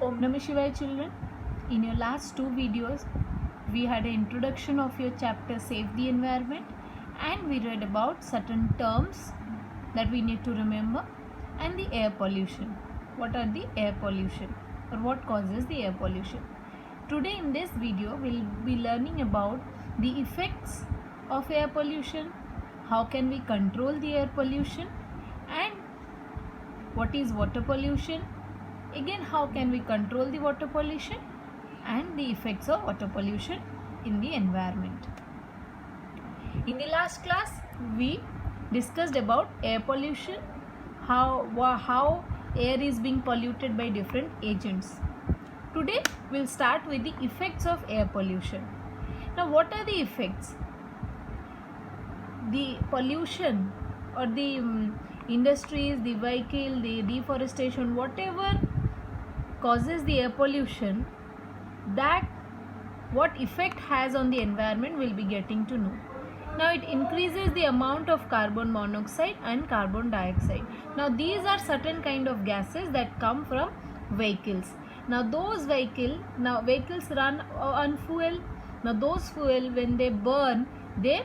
Om Namah Shivaya children. In your last two videos, we had an introduction of your chapter Save the Environment, and we read about certain terms that we need to remember and the air pollution. What are the air pollution or what causes the air pollution? Today in this video, we'll be learning about the effects of air pollution, how can we control the air pollution, and what is water pollution. Again, how can we control the water pollution and the effects of water pollution in the environment. In the last class, we discussed about air pollution, how air is being polluted by different agents. Today, we'll start with the effects of air pollution. Now, what are the effects? The pollution or the industries, the vehicle, the deforestation, whatever causes the air pollution, that what effect has on the environment we'll be getting to know. Now it increases the amount of carbon monoxide and carbon dioxide. Now these are certain kind of gases that come from vehicles. Now those vehicles run on fuel. Now those fuel, when they burn, they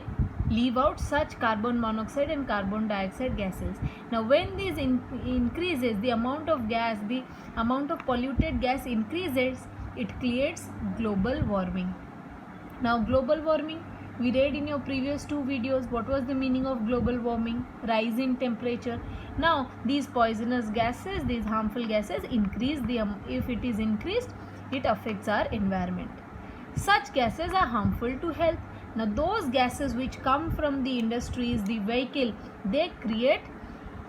leave out such carbon monoxide and carbon dioxide gases. Now when this increases, the amount of gas, the amount of polluted gas increases, it creates global warming. Now global warming, we read in your previous two videos what was the meaning of global warming: rise in temperature. Now these poisonous gases, these harmful gases increase, if it is increased, it affects our environment. Such gases are harmful to health. Now those gases which come from the industries, the vehicle, they create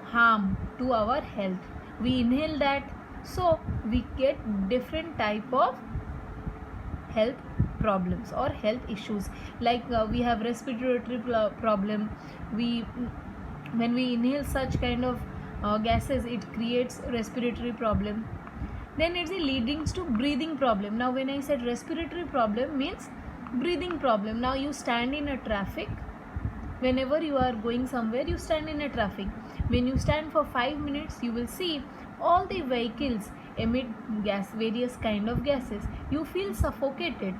harm to our health. We inhale that, so we get different type of health problems or health issues. Like we have respiratory problem. When we inhale such kind of gases, it creates respiratory problem. Then it's leading to breathing problem. Now when I said respiratory problem, means breathing problem. Now you stand in a traffic. Whenever you are going somewhere, you stand in a traffic. When you stand for 5 minutes, you will see all the vehicles emit gas, various kind of gases. You feel suffocated.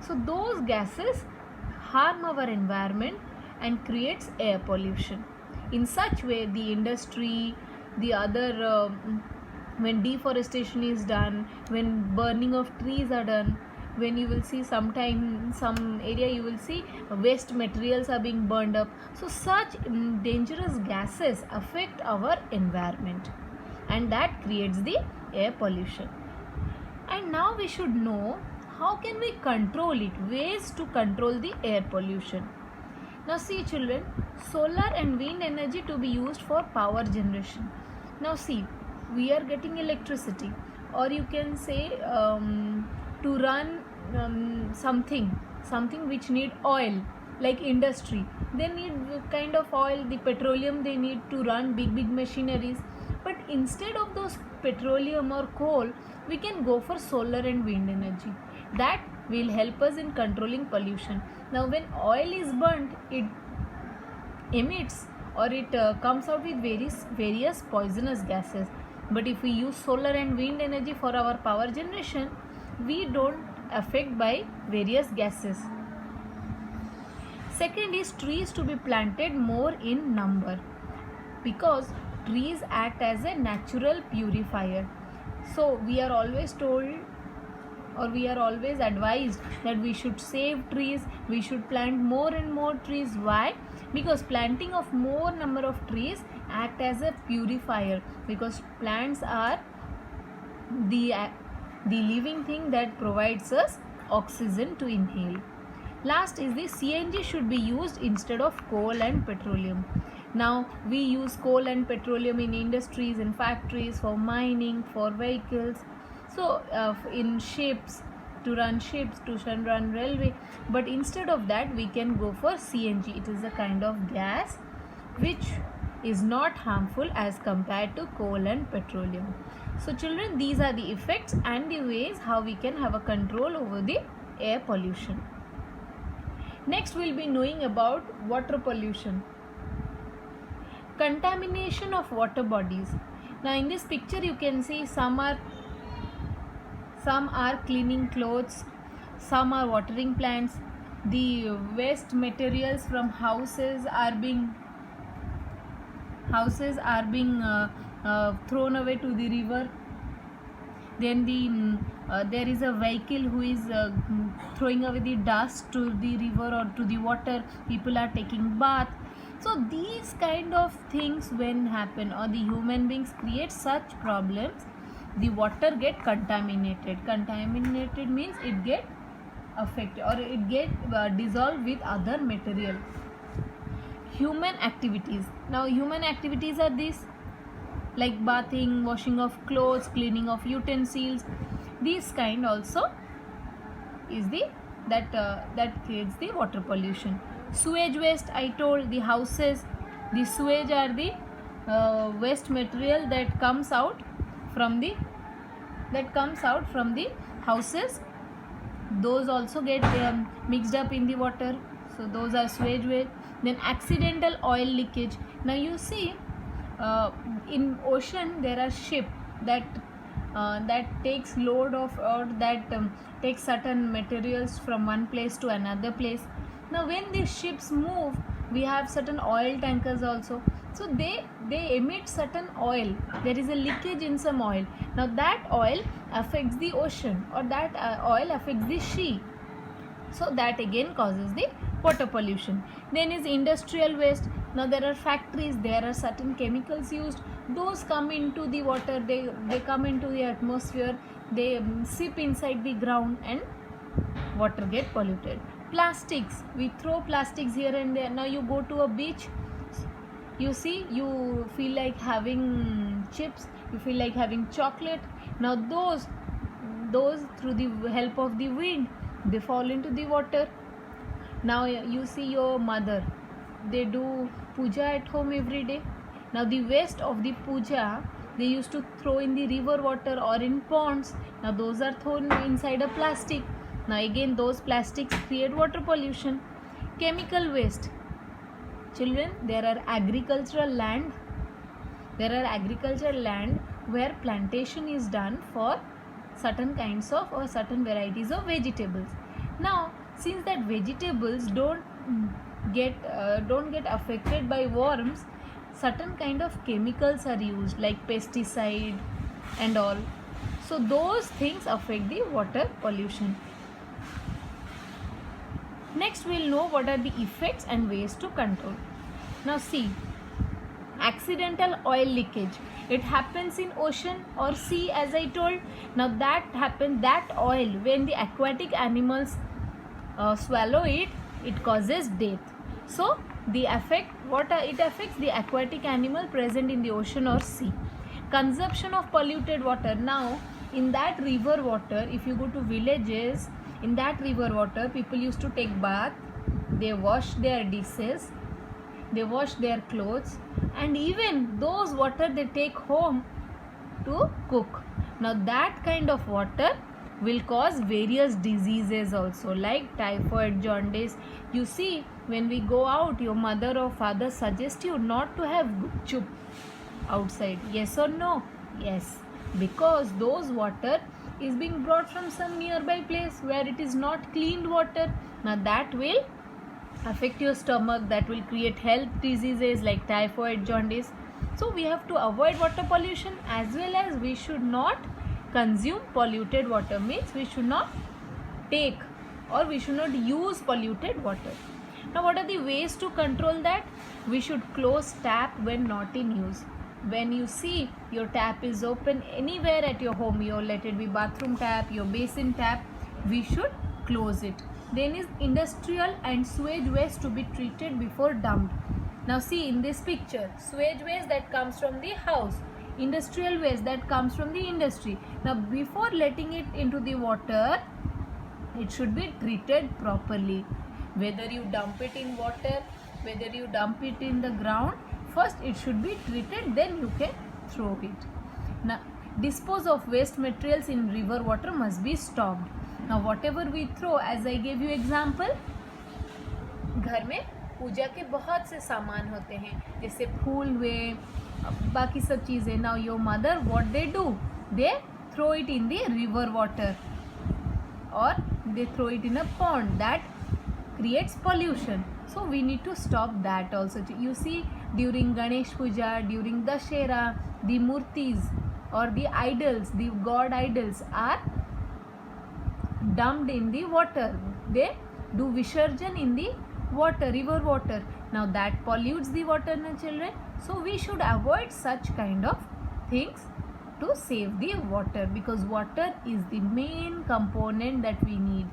So those gases harm our environment and creates air pollution. In such way, the industry, the other when deforestation is done, when burning of trees are done, when you will see sometime some area you will see waste materials are being burned up. So such dangerous gases affect our environment, and that creates the air pollution. And now we should know how can we control it, ways to control the air pollution. Now see children, solar and wind energy to be used for power generation. Now see, we are getting electricity, or you can say to run something which need oil, like industry, they need kind of oil, the petroleum they need to run big machineries. But instead of those petroleum or coal, we can go for solar and wind energy. That will help us in controlling pollution. Now when oil is burnt, it emits or it comes out with various poisonous gases. But if we use solar and wind energy for our power generation, we don't affect by various gases. Second is trees to be planted more in number, because trees act as a natural purifier. So we are always told, or we are always advised, that we should save trees, we should plant more and more trees. Why? Because planting of more number of trees act as a purifier, because plants are the living thing that provides us oxygen to inhale. Last is the CNG should be used instead of coal and petroleum. Now we use coal and petroleum in industries and factories for mining, for vehicles, so in ships, to run railway. But instead of that, we can go for CNG. It is a kind of gas which is not harmful as compared to coal and petroleum. So children, these are the effects and the ways how we can have a control over the air pollution. Next we'll be knowing about water pollution. Contamination of water bodies. Now in this picture you can see some are some are cleaning clothes, some are watering plants. The waste materials from houses are being thrown away to the river. Then there is a vehicle who is throwing away the dust to the river or to the water. People are taking bath. So these kind of things when happen, or the human beings create such problems, the water get contaminated. Contaminated means it get affected, or it get dissolved with other material. Human activities. Now human activities are these, like bathing, washing of clothes, cleaning of utensils. These kind also is the that creates the water pollution. Sewage waste, I told, the houses, the sewage are the waste material that comes out from the houses. Those also get mixed up in the water, so those are sewage waste. Then accidental oil leakage. Now you see, in ocean there are ship that takes load of, or that takes certain materials from one place to another place. Now when these ships move, we have certain oil tankers also, so they emit certain oil. There is a leakage in some oil. Now that oil affects the ocean, or that oil affects the sea, so that again causes the water pollution. Then is industrial waste. Now there are factories, there are certain chemicals used, those come into the water, they come into the atmosphere, they seep inside the ground, and water get polluted. Plastics, we throw plastics here and there. Now you go to a beach, you see, you feel like having chips, you feel like having chocolate. Now those through the help of the wind, they fall into the water. Now you see your mother, they do puja at home every day. Now the waste of the puja, they used to throw in the river water or in ponds. Now those are thrown inside a plastic. Now again those plastics create water pollution. Chemical waste. Children, there are agricultural land where plantation is done for certain kinds of, or certain varieties of vegetables. Now since that vegetables don't get affected by worms, certain kind of chemicals are used, like pesticide and all. So those things affect the water pollution. Next we'll know what are the effects and ways to control. Now see, accidental oil leakage, it happens in ocean or sea, as I told. Now that oil, when the aquatic animals swallow it, it causes death. So it affects the aquatic animal present in the ocean or sea. Consumption of polluted water. Now in that river water, if you go to villages, in that river water people used to take bath, they wash their dishes, they wash their clothes, and even those water they take home to cook. Now that kind of water will cause various diseases also, like typhoid, jaundice. You see, when we go out, your mother or father suggest you not to have gupchup outside. Yes or no? Yes, because those water is being brought from some nearby place where it is not cleaned water. Now that will affect your stomach, that will create health diseases like typhoid, jaundice. So we have to avoid water pollution, as well as we should not consume polluted water, means we should not take, or we should not use polluted water. Now what are the ways to control that? We should close tap when not in use. When you see your tap is open anywhere at your home, let it be bathroom tap, your basin tap, we should close it. Then is industrial and sewage waste to be treated before dumped. Now see in this picture, sewage waste that comes from the house, industrial waste that comes from the industry. Now before letting it into the water, it should be treated properly. Whether you dump it in water, whether you dump it in the ground, first it should be treated, then you can throw it. Now dispose of waste materials in river water must be stopped. Now whatever we throw, as I gave you example, घर में पूजा के बहुत से सामान होते हैं, जैसे फूल हुए, बाकी सब चीज़ें. Now your mother, what they do, they throw it in the river water or they throw it in a pond. That creates pollution. So we need to stop that also. You see, during Ganesh Puja, during Dashera, the murtis or the idols, the god idols are dumped in the water. They do Visarjan in the water, river water. Now that pollutes the water, na children. So we should avoid such kind of things to save the water, because water is the main component that we need.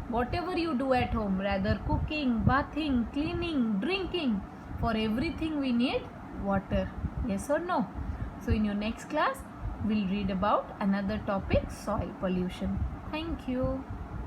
Whatever you do at home, rather cooking, bathing, cleaning, drinking, for everything we need water. Yes or no? So in your next class, we'll read about another topic, soil pollution. Thank you.